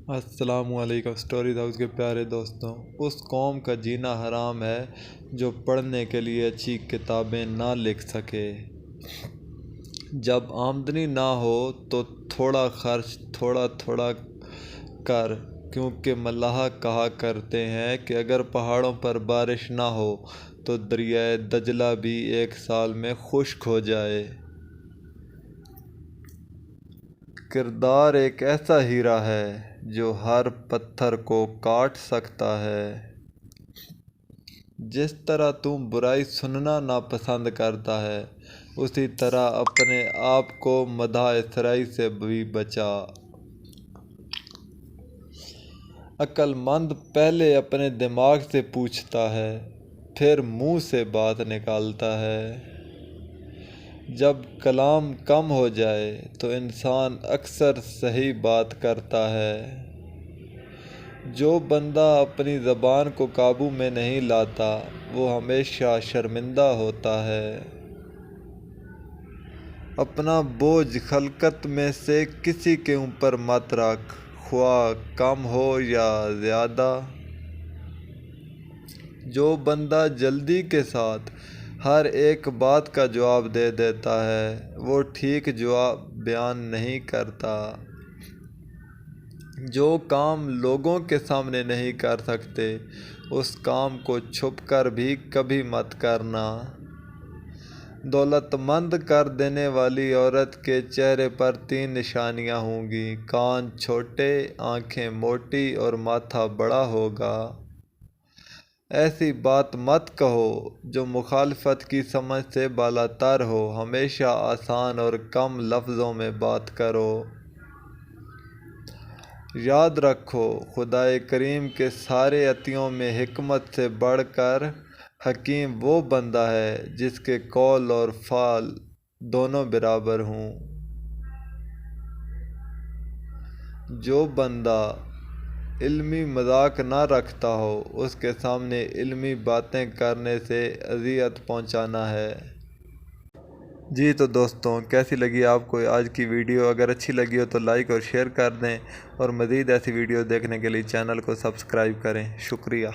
السلام علیکم stories house کے پیارے دوستوں، اس قوم کا جینا حرام ہے جو پڑھنے کے لیے اچھی کتابیں نہ لکھ سکے۔ جب آمدنی نہ ہو تو تھوڑا خرچ تھوڑا تھوڑا کر، کیونکہ ملاح کہا کرتے ہیں کہ اگر پہاڑوں پر بارش نہ ہو تو دریائے دجلہ بھی ایک سال میں خشک ہو جائے۔ کردار ایک ایسا ہیرا ہے جو ہر پتھر کو کاٹ سکتا ہے۔ جس طرح تم برائی سننا ناپسند کرتا ہے، اسی طرح اپنے آپ کو مداح اسرائی سے بھی بچا۔ عقل مند پہلے اپنے دماغ سے پوچھتا ہے، پھر منہ سے بات نکالتا ہے۔ جب کلام کم ہو جائے تو انسان اکثر صحیح بات کرتا ہے۔ جو بندہ اپنی زبان کو قابو میں نہیں لاتا، وہ ہمیشہ شرمندہ ہوتا ہے۔ اپنا بوجھ خلقت میں سے کسی کے اوپر مت رکھ، خواہ کم ہو یا زیادہ۔ جو بندہ جلدی کے ساتھ ہر ایک بات کا جواب دے دیتا ہے، وہ ٹھیک جواب بیان نہیں کرتا۔ جو کام لوگوں کے سامنے نہیں کر سکتے، اس کام کو چھپ کر بھی کبھی مت کرنا۔ دولت مند کر دینے والی عورت کے چہرے پر 3 نشانیاں ہوں گی: کان چھوٹے، آنکھیں موٹی اور ماتھا بڑا ہوگا۔ ایسی بات مت کہو جو مخالفت کی سمجھ سے بالاتر ہو، ہمیشہ آسان اور کم لفظوں میں بات کرو۔ یاد رکھو، خدائے کریم کے سارے عطیوں میں حکمت سے بڑھ کر حکیم وہ بندہ ہے جس کے قول اور فعل دونوں برابر ہوں۔ جو بندہ علمی مذاق نہ رکھتا ہو، اس کے سامنے علمی باتیں کرنے سے اذیت پہنچانا ہے۔ جی تو دوستوں، کیسی لگی آپ کو آج کی ویڈیو؟ اگر اچھی لگی ہو تو لائک اور شیئر کر دیں، اور مزید ایسی ویڈیو دیکھنے کے لیے چینل کو سبسکرائب کریں۔ شکریہ۔